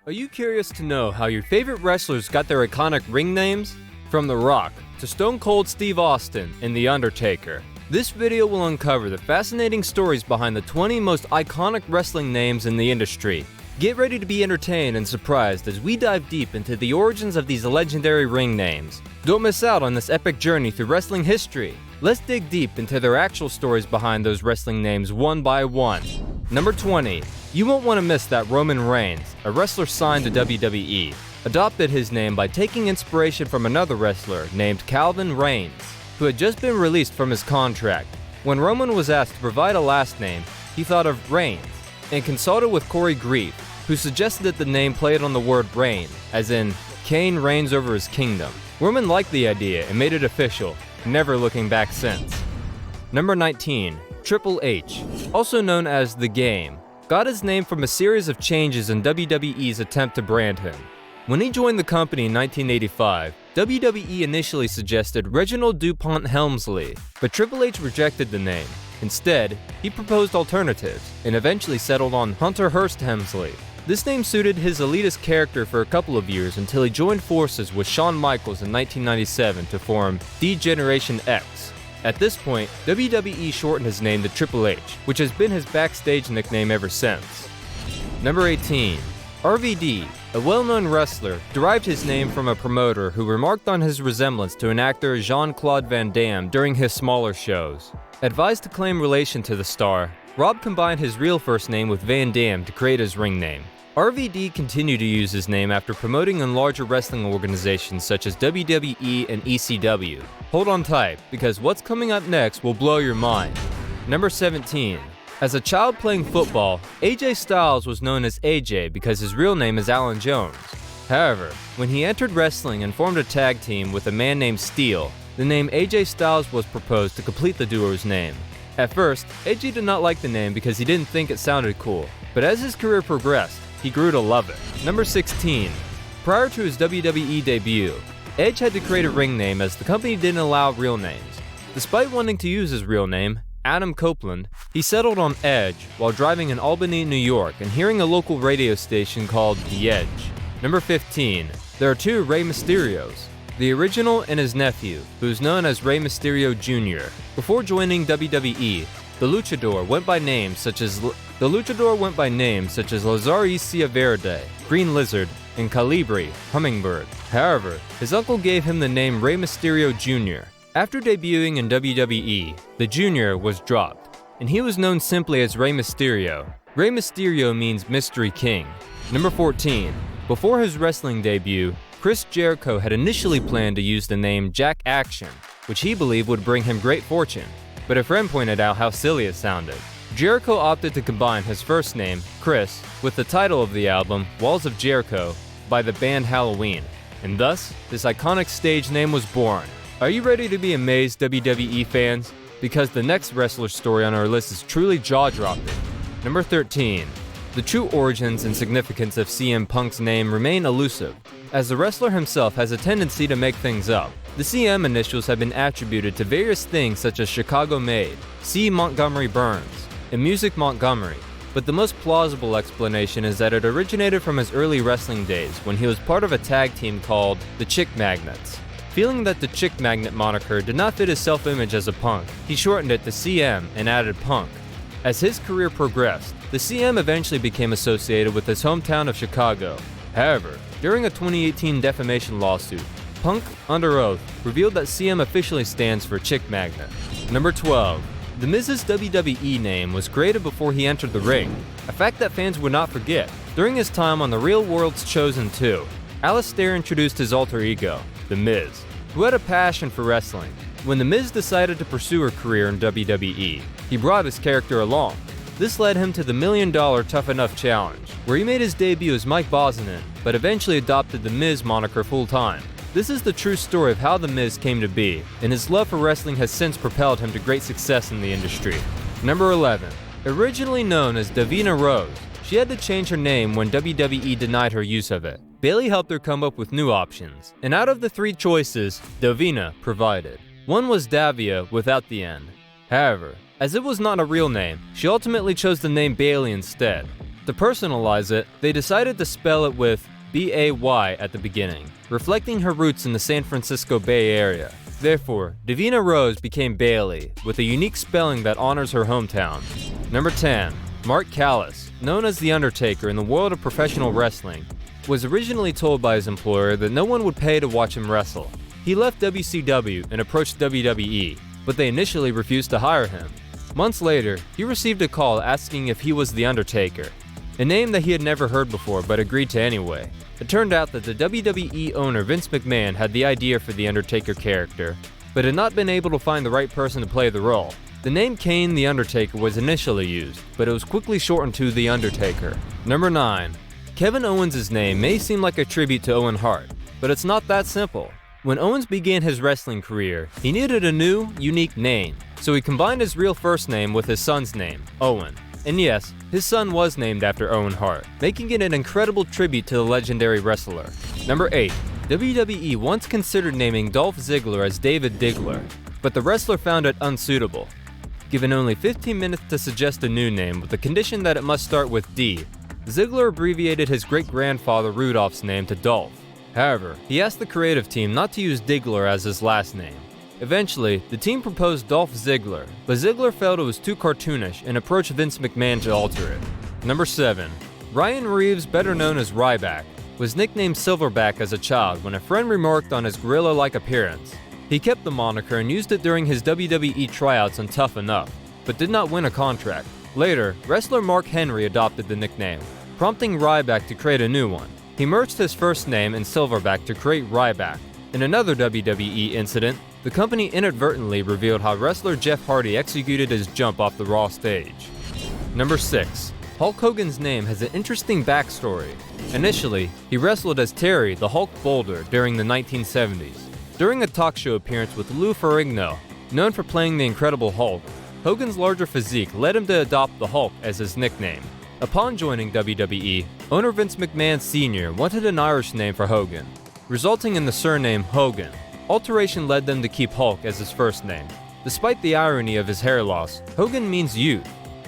Are you curious to know how your favorite wrestlers got their iconic ring names? From The Rock to Stone Cold Steve Austin and The Undertaker. This video will uncover the fascinating stories behind the 20 most iconic wrestling names in the industry. Get ready to be entertained and surprised as we dive deep into the origins of these legendary ring names. Don't miss out on this epic journey through wrestling history. Let's dig deep into their actual stories behind those wrestling names one by one. Number 20. You won't want to miss that Roman Reigns, a wrestler signed to WWE, adopted his name by taking inspiration from another wrestler named Calvin Reigns, who had just been released from his contract. When Roman was asked to provide a last name, he thought of Reigns and consulted with Corey Greif, who suggested that the name played on the word reign, as in Cain reigns over his kingdom. Roman liked the idea and made it official, never looking back since. Number 19. Triple H, also known as The Game, got his name from a series of changes in WWE's attempt to brand him. When he joined the company in 1985, WWE initially suggested Reginald DuPont Helmsley, but Triple H rejected the name. Instead, he proposed alternatives and eventually settled on Hunter Hearst Helmsley. This name suited his elitist character for a couple of years until he joined forces with Shawn Michaels in 1997 to form D-Generation X. At this point, WWE shortened his name to Triple H, which has been his backstage nickname ever since. Number 18. RVD, a well-known wrestler, derived his name from a promoter who remarked on his resemblance to an actor Jean-Claude Van Damme during his smaller shows. Advised to claim relation to the star, Rob combined his real first name with Van Damme to create his ring name. RVD continued to use his name after promoting in larger wrestling organizations such as WWE and ECW. Hold on tight, because what's coming up next will blow your mind. Number 17. As a child playing football, AJ Styles was known as AJ because his real name is Alan Jones. However, when he entered wrestling and formed a tag team with a man named Steel, the name AJ Styles was proposed to complete the duo's name. At first, AJ did not like the name because he didn't think it sounded cool, but as his career progressed, he grew to love it. Number 16. Prior to his WWE debut, Edge had to create a ring name as the company didn't allow real names. Despite wanting to use his real name, Adam Copeland, he settled on Edge while driving in Albany, New York and hearing a local radio station called The Edge. Number 15. There are two Rey Mysterios, the original and his nephew, who is known as Rey Mysterio Jr. Before joining WWE, the Luchador went by names such as Lazar Isia Verde, Green Lizard, and Calibri, Hummingbird. However, his uncle gave him the name Rey Mysterio Jr. After debuting in WWE, the Jr. was dropped, and he was known simply as Rey Mysterio. Rey Mysterio means Mystery King. Number 14. Before his wrestling debut, Chris Jericho had initially planned to use the name Jack Action, which he believed would bring him great fortune, but a friend pointed out how silly it sounded. Jericho opted to combine his first name, Chris, with the title of the album, Walls of Jericho, by the band Halloween, and thus, this iconic stage name was born. Are you ready to be amazed, WWE fans? Because the next wrestler story on our list is truly jaw-dropping. Number 13. The true origins and significance of CM Punk's name remain elusive, as the wrestler himself has a tendency to make things up. The CM initials have been attributed to various things such as Chicago Made, C. Montgomery Burns, and Music Montgomery, but the most plausible explanation is that it originated from his early wrestling days when he was part of a tag team called the Chick Magnets. Feeling that the Chick Magnet moniker did not fit his self-image as a punk, he shortened it to CM and added Punk. As his career progressed, the CM eventually became associated with his hometown of Chicago. However, during a 2018 defamation lawsuit, Punk, under oath, revealed that CM officially stands for Chick Magnet. Number 12. The Miz's WWE name was created before he entered the ring, a fact that fans would not forget. During his time on The Real World's Chosen 2, Alistair introduced his alter ego, The Miz, who had a passion for wrestling. When The Miz decided to pursue a career in WWE, he brought his character along. This led him to the $1 Million Tough Enough Challenge, where he made his debut as Mike Bosnan, but eventually adopted The Miz moniker full-time. This is the true story of how The Miz came to be, and his love for wrestling has since propelled him to great success in the industry. Number 11. Originally known as Davina Rose, she had to change her name when WWE denied her use of it. Bayley helped her come up with new options, and out of the three choices, Davina provided. One was Davia without the N. However, as it was not a real name, she ultimately chose the name Bayley instead. To personalize it, they decided to spell it with B-A-Y at the beginning, reflecting her roots in the San Francisco Bay Area. Therefore, Davina Rose became Bailey, with a unique spelling that honors her hometown. Number 10. Mark Callis, known as The Undertaker in the world of professional wrestling, was originally told by his employer that no one would pay to watch him wrestle. He left WCW and approached WWE, but they initially refused to hire him. Months later, he received a call asking if he was The Undertaker, a name that he had never heard before but agreed to anyway. It turned out that the WWE owner Vince McMahon had the idea for the Undertaker character, but had not been able to find the right person to play the role. The name Kane the Undertaker was initially used, but it was quickly shortened to The Undertaker. Number 9. Kevin Owens' name may seem like a tribute to Owen Hart, but it's not that simple. When Owens began his wrestling career, he needed a new, unique name, so he combined his real first name with his son's name, Owen. And yes, his son was named after Owen Hart, making it an incredible tribute to the legendary wrestler. Number 8. WWE once considered naming Dolph Ziggler as David Diggler, but the wrestler found it unsuitable. Given only 15 minutes to suggest a new name with the condition that it must start with D, Ziggler abbreviated his great-grandfather Rudolph's name to Dolph. However, he asked the creative team not to use Diggler as his last name. Eventually, the team proposed Dolph Ziggler, but Ziggler felt it was too cartoonish and approached Vince McMahon to alter it. Number 7. Ryan Reeves, better known as Ryback, was nicknamed Silverback as a child when a friend remarked on his gorilla-like appearance. He kept the moniker and used it during his WWE tryouts on Tough Enough, but did not win a contract. Later, wrestler Mark Henry adopted the nickname, prompting Ryback to create a new one. He merged his first name and Silverback to create Ryback. In another WWE incident, the company inadvertently revealed how wrestler Jeff Hardy executed his jump off the Raw stage. Number 6. Hulk Hogan's name has an interesting backstory. Initially, he wrestled as Terry the Hulk Boulder during the 1970s. During a talk show appearance with Lou Ferrigno, known for playing the Incredible Hulk, Hogan's larger physique led him to adopt the Hulk as his nickname. Upon joining WWE, owner Vince McMahon Sr. wanted an Irish name for Hogan, resulting in the surname Hogan. Alteration led them to keep Hulk as his first name. Despite the irony of his hair loss, Hogan means youth,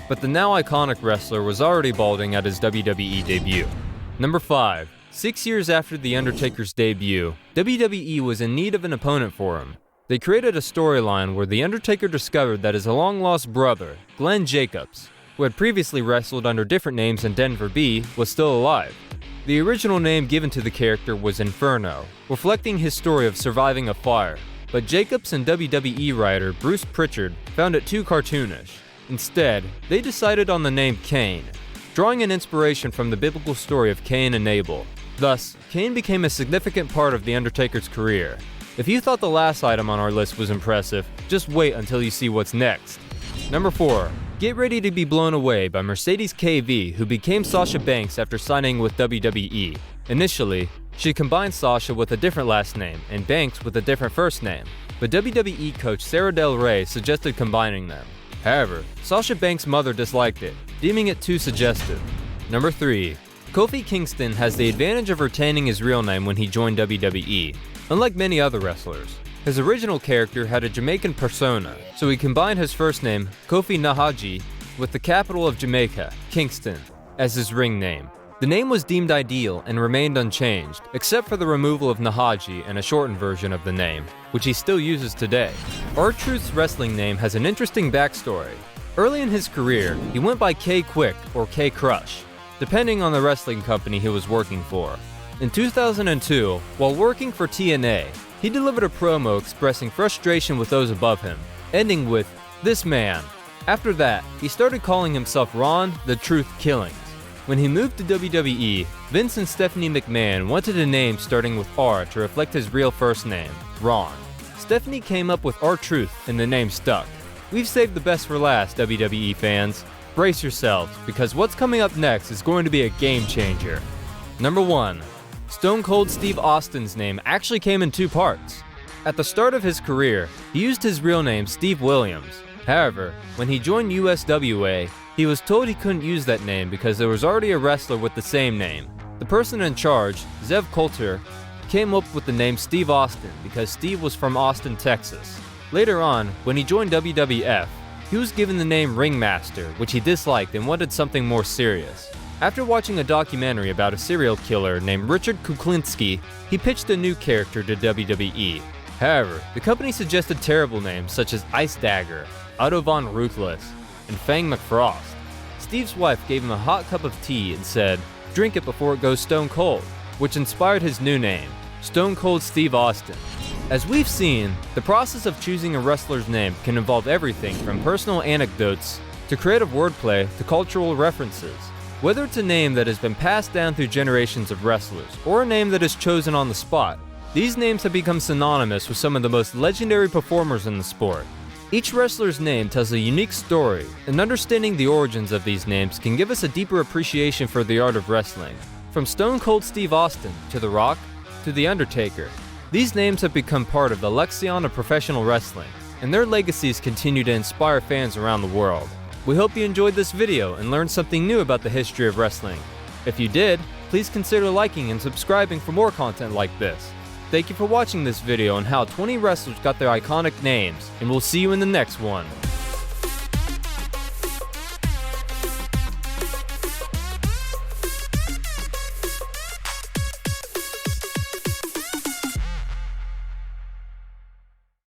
but the now iconic wrestler was already balding at his WWE debut. Number 5. 6 years after The Undertaker's debut, WWE was in need of an opponent for him. They created a storyline where The Undertaker discovered that his long-lost brother, Glenn Jacobs, who had previously wrestled under different names in Denver B, was still alive. The original name given to the character was Inferno, reflecting his story of surviving a fire, but Jacobs and WWE writer Bruce Pritchard found it too cartoonish. Instead, they decided on the name Kane, drawing an inspiration from the biblical story of Cain and Abel. Thus, Kane became a significant part of The Undertaker's career. If you thought the last item on our list was impressive, just wait until you see what's next. Number 4. Get ready to be blown away by Mercedes KV, who became Sasha Banks after signing with WWE. Initially, she combined Sasha with a different last name and Banks with a different first name, but WWE coach Sarah Del Rey suggested combining them. However, Sasha Banks' mother disliked it, deeming it too suggestive. Number 3. Kofi Kingston has the advantage of retaining his real name when he joined WWE. Unlike many other wrestlers, his original character had a Jamaican persona, so he combined his first name, Kofi Nahaji, with the capital of Jamaica, Kingston, as his ring name. The name was deemed ideal and remained unchanged, except for the removal of Nahaji and a shortened version of the name, which he still uses today. R-Truth's wrestling name has an interesting backstory. Early in his career, he went by K-Quick or K-Crush, depending on the wrestling company he was working for. In 2002, while working for TNA, he delivered a promo expressing frustration with those above him, ending with, "This man." After that, he started calling himself Ron the Truth Killings. When he moved to WWE, Vince and Stephanie McMahon wanted a name starting with R to reflect his real first name, Ron. Stephanie came up with R-Truth and the name stuck. We've saved the best for last, WWE fans. Brace yourselves, because what's coming up next is going to be a game changer. Number 1. Stone Cold Steve Austin's name actually came in 2 parts. At the start of his career, he used his real name Steve Williams. However, when he joined USWA, he was told he couldn't use that name because there was already a wrestler with the same name. The person in charge, Zev Coulter, came up with the name Steve Austin because Steve was from Austin, Texas. Later on, when he joined WWF, he was given the name Ringmaster, which he disliked and wanted something more serious. After watching a documentary about a serial killer named Richard Kuklinski, he pitched a new character to WWE. However, the company suggested terrible names such as Ice Dagger, Otto Von Ruthless, and Fang McFrost. Steve's wife gave him a hot cup of tea and said, "Drink it before it goes stone cold," which inspired his new name, Stone Cold Steve Austin. As we've seen, the process of choosing a wrestler's name can involve everything from personal anecdotes to creative wordplay to cultural references. Whether it's a name that has been passed down through generations of wrestlers or a name that is chosen on the spot, these names have become synonymous with some of the most legendary performers in the sport. Each wrestler's name tells a unique story, and understanding the origins of these names can give us a deeper appreciation for the art of wrestling. From Stone Cold Steve Austin to The Rock to The Undertaker, these names have become part of the lexicon of professional wrestling, and their legacies continue to inspire fans around the world. We hope you enjoyed this video and learned something new about the history of wrestling. If you did, please consider liking and subscribing for more content like this. Thank you for watching this video on how 20 wrestlers got their iconic names, and we'll see you in the next one.